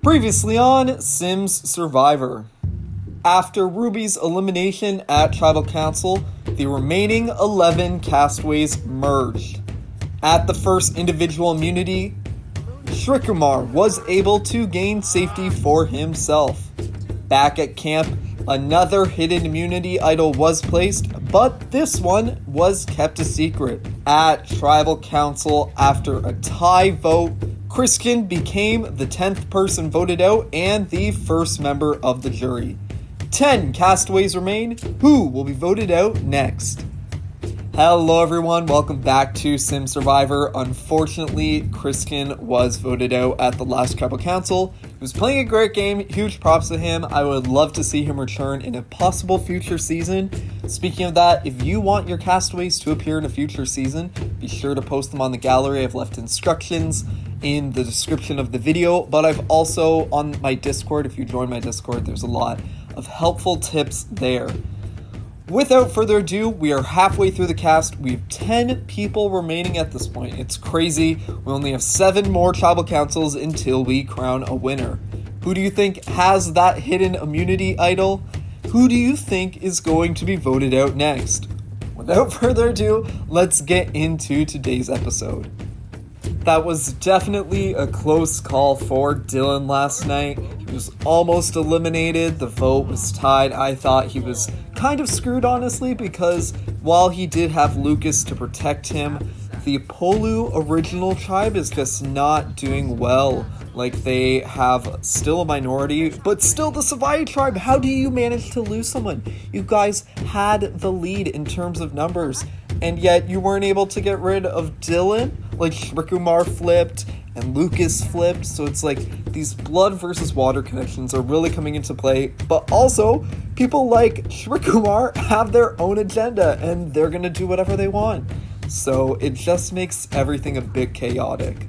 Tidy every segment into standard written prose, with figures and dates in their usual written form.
Previously on Sims Survivor. After Ruby's elimination at Tribal Council, the remaining 11 Castaways merged. At the first individual immunity, Shrikumar was able to gain safety for himself. Back at camp, another hidden immunity idol was placed, but this one was kept a secret. At Tribal Council, after a tie vote, Kriskin became the 10th person voted out and the first member of the jury. 10 castaways remain. Who will be voted out next? Hello everyone, welcome back to Sim Survivor. Unfortunately, Kriskin was voted out at the last Tribal Council. He was playing a great game, huge props to him. I would love to see him return in a possible future season. Speaking of that, if you want your castaways to appear in a future season, be sure to post them on the gallery. I've left instructions in the description of the video, but I've also on my Discord, if you join my Discord, there's a lot of helpful tips there. Without further ado, we are halfway through the cast. We have 10 people remaining at this point. It's crazy. We only have 7 more tribal councils until we crown a winner. Who do you think has that hidden immunity idol? Who do you think is going to be voted out next? Without further ado, let's get into today's episode. That was definitely a close call for Dylan last night. He was almost eliminated. The vote was tied. I thought he was kind of screwed, honestly, because while he did have Lucas to protect him, the Polu original tribe is just not doing well. Like, they have still a minority, but still the Savai tribe. How do you manage to lose someone? You guys had the lead in terms of numbers, and yet you weren't able to get rid of Dylan. Like, Shrikumar flipped and Lucas flipped, so it's like these blood versus water connections are really coming into play, but also people like Shrikumar have their own agenda and they're gonna do whatever they want. So it just makes everything a bit chaotic.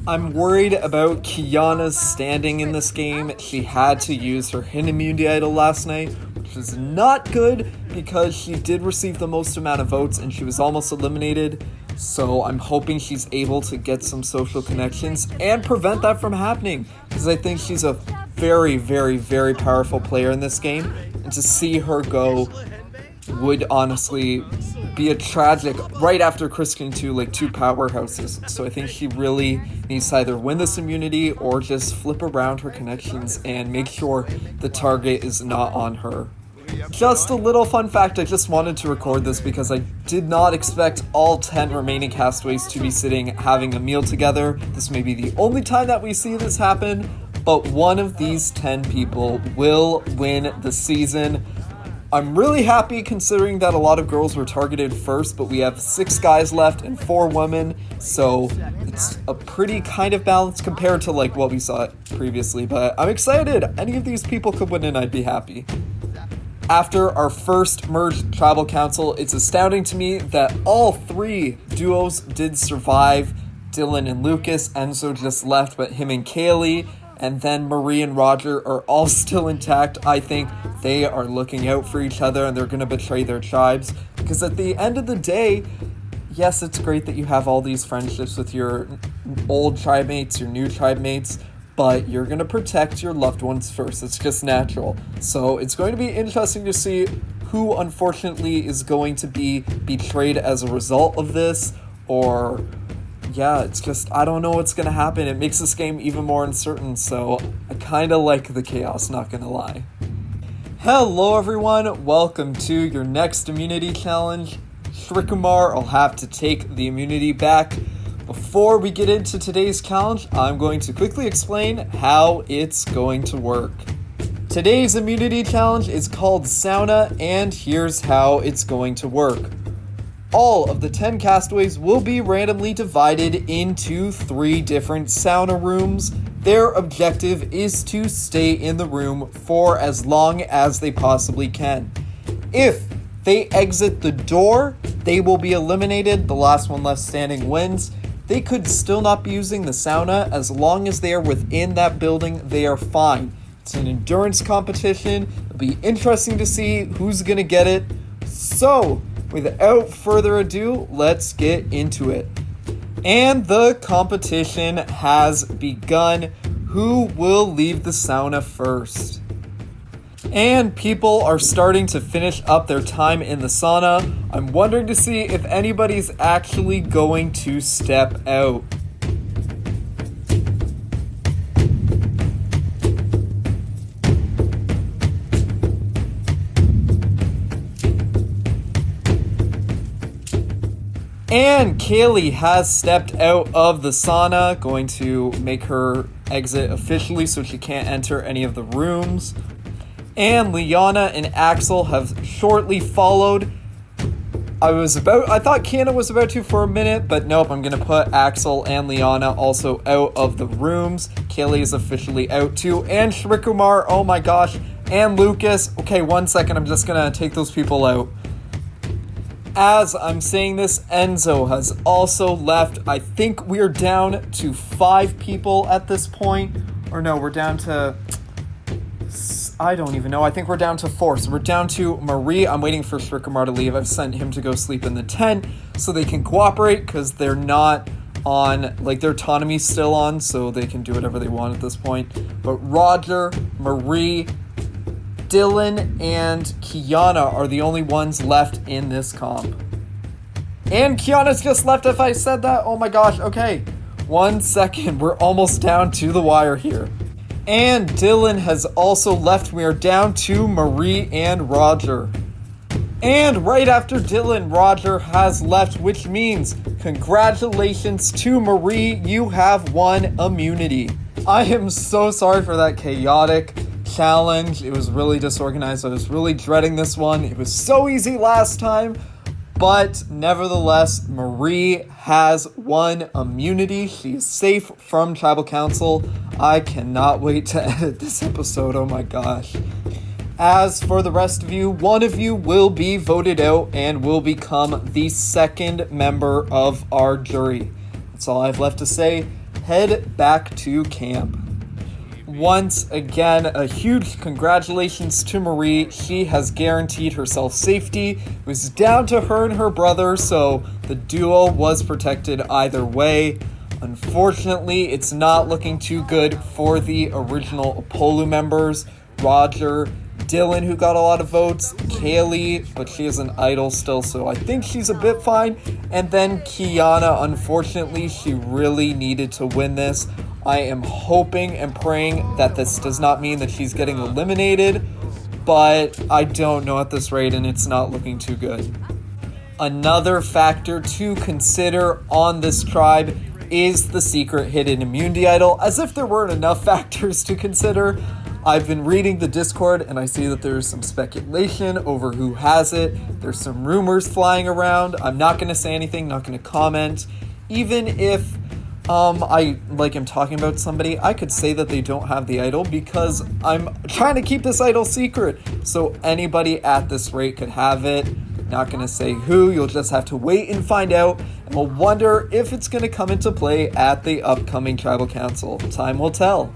I'm worried about Kiana's standing in this game. She had to use her hidden immunity idol last night, which is not good because she did receive the most amount of votes and she was almost eliminated. So I'm hoping she's able to get some social connections and prevent that from happening, because I think she's a very, very, very powerful player in this game, and to see her go would honestly be a tragic right after Kriskin to like 2 powerhouses. So I think she really needs to either win this immunity or just flip around her connections and make sure the target is not on her. Just a little fun fact, I just wanted to record this because I did not expect all 10 remaining castaways to be sitting having a meal together. This may be the only time that we see this happen, but one of these 10 people will win the season. I'm really happy considering that a lot of girls were targeted first, but we have 6 guys left and 4 women, so it's a pretty kind of balance compared to like what we saw previously, but I'm excited. Any of these people could win and I'd be happy. After our first merged tribal council, it's astounding to me that all 3 duos did survive. Dylan and Lucas, Enzo just left, but him and Kaylee, and then Marie and Roger are all still intact. I think they are looking out for each other and they're going to betray their tribes, because at the end of the day, yes, it's great that you have all these friendships with your old tribe mates, your new tribe mates, but you're going to protect your loved ones first. It's just natural. So it's going to be interesting to see who unfortunately is going to be betrayed as a result of this, or yeah, it's just, I don't know what's going to happen. It makes this game even more uncertain, so I kind of like the chaos, not going to lie. Hello everyone, welcome to your next immunity challenge. Shrikumar will have to take the immunity back. Before we get into today's challenge, I'm going to quickly explain how it's going to work. Today's immunity challenge is called Sauna, and here's how it's going to work. All of the 10 castaways will be randomly divided into 3 different sauna rooms. Their objective is to stay in the room for as long as they possibly can. If they exit the door, they will be eliminated. The last one left standing wins. They could still not be using the sauna. As long as they are within that building, they are fine. It's an endurance competition. It'll be interesting to see who's gonna get it. So, without further ado, let's get into it. And the competition has begun. Who will leave the sauna first? And people are starting to finish up their time in the sauna. I'm wondering to see if anybody's actually going to step out. And Kaylee has stepped out of the sauna, going to make her exit officially so she can't enter any of the rooms. And Liana and Axel have shortly followed. I thought Kiana was about to for a minute, but nope, I'm going to put Axel and Liana also out of the rooms. Kaylee is officially out too. And Shrikumar, oh my gosh, and Lucas. Okay, 1 second, I'm just going to take those people out. As I'm saying this, Enzo has also left. I think we're down to 5 people at this point. Or no, we're down to... I don't even know. I think we're down to 4. So we're down to Marie. I'm waiting for Shrikumar to leave. I've sent him to go sleep in the tent so they can cooperate because they're not on... Like, their autonomy's still on, so they can do whatever they want at this point. But Roger, Marie... Dylan and Kiana are the only ones left in this comp. And Kiana's just left if I said that. Oh my gosh, okay. 1 second, we're almost down to the wire here. And Dylan has also left. We are down to Marie and Roger. And right after Dylan, Roger has left, which means congratulations to Marie. You have won immunity. I am so sorry for that chaotic challenge. It was really disorganized. I was really dreading this one. It was so easy last time, but nevertheless, Marie has won immunity. She is safe from tribal council. I cannot wait to edit this episode. Oh my gosh. As for the rest of you, one of you will be voted out and will become the second member of our jury. That's all I have left to say. Head back to camp. Once again, a huge congratulations to Marie. She has guaranteed herself safety. It was down to her and her brother, so the duo was protected either way. Unfortunately, it's not looking too good for the original Apollo members. Roger, Dylan, who got a lot of votes, Kaylee, but she is an idol still, so I think she's a bit fine. And then Kiana, unfortunately, she really needed to win this. I am hoping and praying that this does not mean that she's getting eliminated, but I don't know at this rate, and it's not looking too good. Another factor to consider on this tribe is the secret hidden immunity idol, as if there weren't enough factors to consider. I've been reading the Discord and I see that there's some speculation over who has it. There's some rumors flying around. I'm not going to say anything, not going to comment. Even if I'm talking about somebody, I could say that they don't have the idol because I'm trying to keep this idol secret. So anybody at this rate could have it. Not going to say who, you'll just have to wait and find out. And we'll wonder if it's going to come into play at the upcoming tribal council. Time will tell.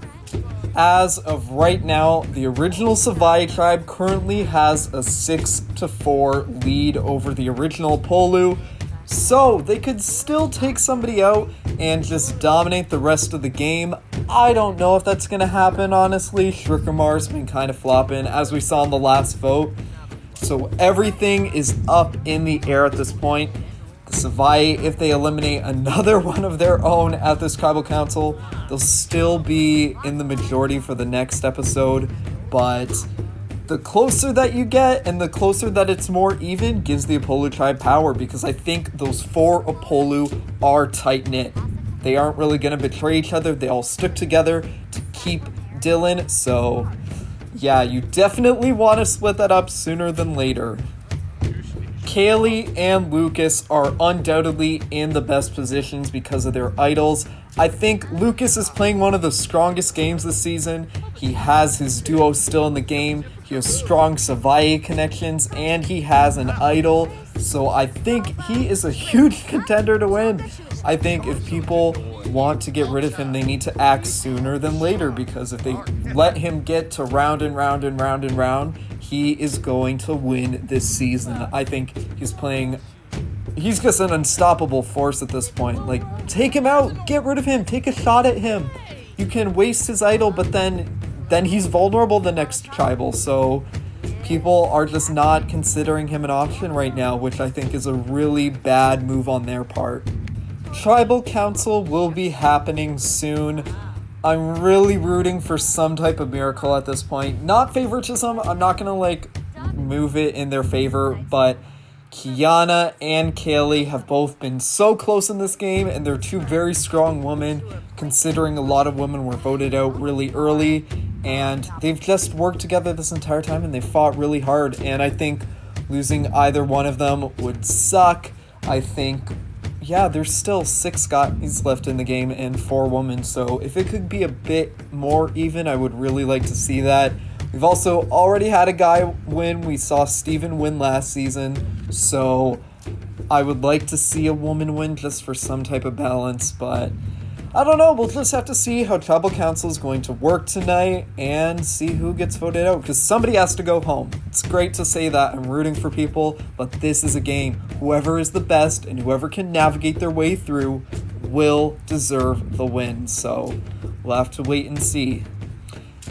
As of right now, the original Savai tribe currently has a 6-4 lead over the original Polu. So they could still take somebody out and just dominate the rest of the game. I don't know if that's going to happen, honestly. Shrikumar's been kind of flopping, as we saw in the last vote. So everything is up in the air at this point. The Savai, if they eliminate another one of their own at this tribal council, they'll still be in the majority for the next episode. But the closer that you get and the closer that it's more even gives the Apollo tribe power, because I think those 4 Apollo are tight-knit. They aren't really going to betray each other. They all stick together to keep Dylan. So yeah, you definitely want to split that up sooner than later. Kaylee and Lucas are undoubtedly in the best positions because of their idols. I think Lucas is playing one of the strongest games this season. He has his duo still in the game. He has strong Savai connections, and he has an idol. So I think he is a huge contender to win. I think if people want to get rid of him, they need to act sooner than later, because if they let him get to round and round and round and round, he is going to win this season. I think he's just an unstoppable force at this point. Like, take him out, get rid of him, take a shot at him. you can waste his idol, but then he's vulnerable the next tribal, so people are just not considering him an option right now, which I think is a really bad move on their part. Tribal Council will be happening soon. I'm really rooting for some type of miracle at this point. Not favoritism, I'm not gonna move it in their favor, but Kiana and Kaylee have both been so close in this game, and they're two very strong women, considering a lot of women were voted out really early, and they've just worked together this entire time, and they fought really hard, and I think losing either one of them would suck. I think, yeah, there's still 6 guys left in the game and 4 women, so if it could be a bit more even, I would really like to see that. We've also already had a guy win. We saw Steven win last season, so I would like to see a woman win just for some type of balance, but I don't know. We'll just have to see how Tribal Council is going to work tonight and see who gets voted out, because somebody has to go home. It's great to say that. I'm rooting for people, but this is a game. Whoever is the best and whoever can navigate their way through will deserve the win, so we'll have to wait and see.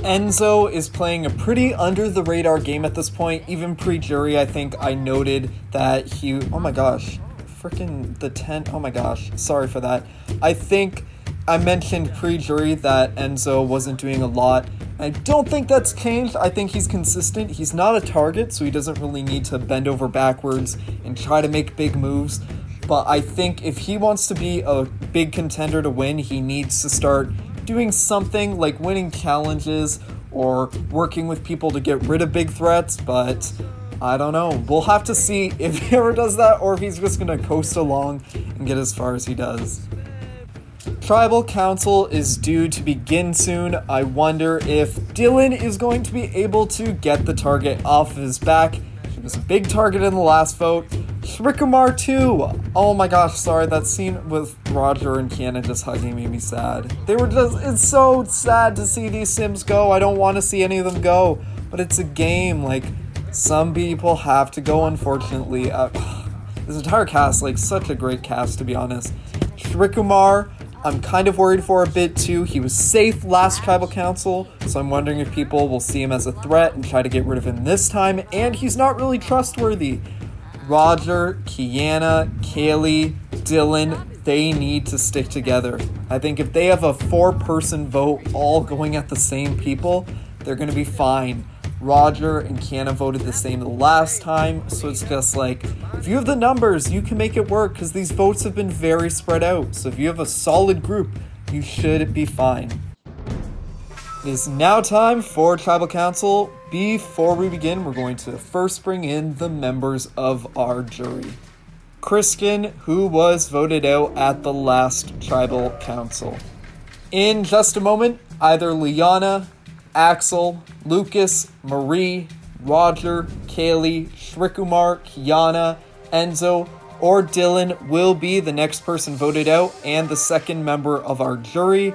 Enzo is playing a pretty under-the-radar game at this point. Even pre-jury, I think I noted that he... Oh my gosh. Freaking the 10... Oh my gosh. Sorry for that. I think I mentioned pre-jury that Enzo wasn't doing a lot. I don't think that's changed. I think he's consistent. He's not a target, so he doesn't really need to bend over backwards and try to make big moves. But I think if he wants to be a big contender to win, he needs to start doing something like winning challenges or working with people to get rid of big threats, but I don't know. We'll have to see if he ever does that or if he's just going to coast along and get as far as he does. Tribal Council is due to begin soon. I wonder if Dylan is going to be able to get the target off of his back. He was a big target in the last vote. Shrikumar too. Oh my gosh, sorry, that scene with Roger and Kiana just hugging made me sad. It's so sad to see these Sims go. I don't want to see any of them go, but it's a game. Some people have to go, unfortunately. This entire cast, such a great cast, to be honest. Shrikumar, I'm kind of worried for a bit too. He was safe last Tribal Council, so I'm wondering if people will see him as a threat and try to get rid of him this time, and he's not really trustworthy. Roger, Kiana, Kaylee, Dylan, they need to stick together. I think if they have a 4-person vote all going at the same people, they're going to be fine. Roger and Kiana voted the same the last time, so it's just if you have the numbers, you can make it work, because these votes have been very spread out. So if you have a solid group, you should be fine. It is now time for Tribal Council. Before we begin, we're going to first bring in the members of our jury. Christian, who was voted out at the last Tribal Council. In just a moment, either Liana, Axel, Lucas, Marie, Roger, Kaylee, Shrikumar, Kiana, Enzo, or Dylan will be the next person voted out and the second member of our jury.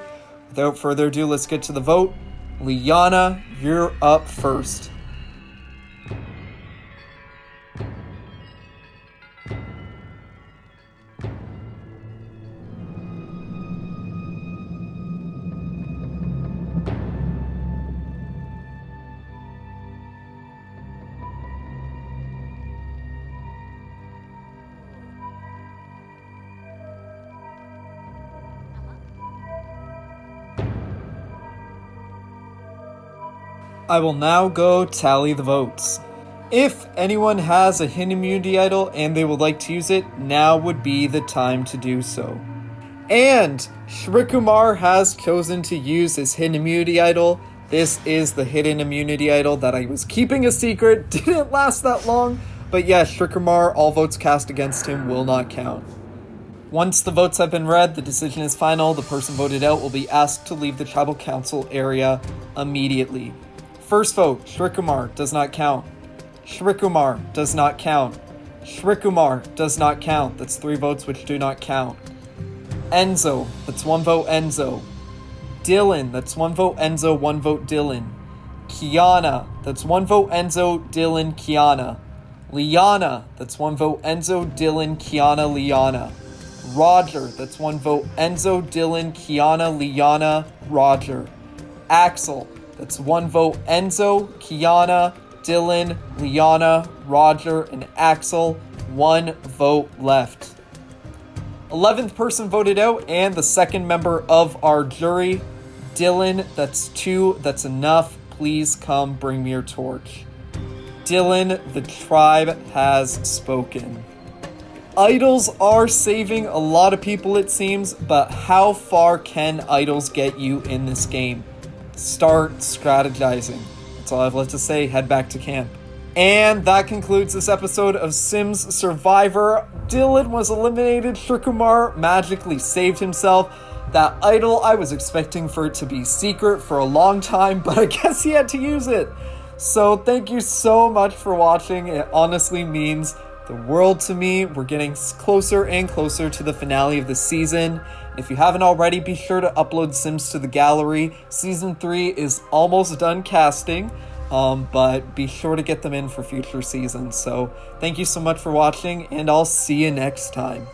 Without further ado, let's get to the vote. Liana, you're up first. I will now go tally the votes. If anyone has a hidden immunity idol and they would like to use it, now would be the time to do so. And Shrikumar has chosen to use his hidden immunity idol. This is the hidden immunity idol that I was keeping a secret. Didn't last that long. But yes, Shrikumar, all votes cast against him will not count. Once the votes have been read, the decision is final. The person voted out will be asked to leave the Tribal Council area immediately. First vote, Shrikumar, does not count. Shrikumar does not count. Shrikumar does not count. That's 3 votes which do not count. Enzo, that's 1 vote Enzo. Dylan, that's 1 vote Enzo, 1 vote Dylan. Kiana, that's 1 vote Enzo, Dylan, Kiana. Liana, that's 1 vote Enzo, Dylan, Kiana, Liana. Roger, that's 1 vote. Enzo, Dylan, Kiana, Liana, Roger. Axel, that's 1 vote. Enzo, Kiana, Dylan, Liana, Roger, and Axel. 1 vote left. 11th person voted out, and the second member of our jury, Dylan, that's 2, that's enough. Please come bring me your torch. Dylan, the tribe has spoken. Idols are saving a lot of people, it seems, but how far can idols get you in this game? Start strategizing. That's all I have left to say. Head back to camp. And that concludes this episode of Sims Survivor. Dylan was eliminated. Shrikumar magically saved himself. That idol, I was expecting for it to be secret for a long time, but I guess he had to use it. So thank you so much for watching. It honestly means the world to me. We're getting closer and closer to the finale of the season. If you haven't already, be sure to upload Sims to the gallery. Season 3 is almost done casting, but be sure to get them in for future seasons. So thank you so much for watching, and I'll see you next time.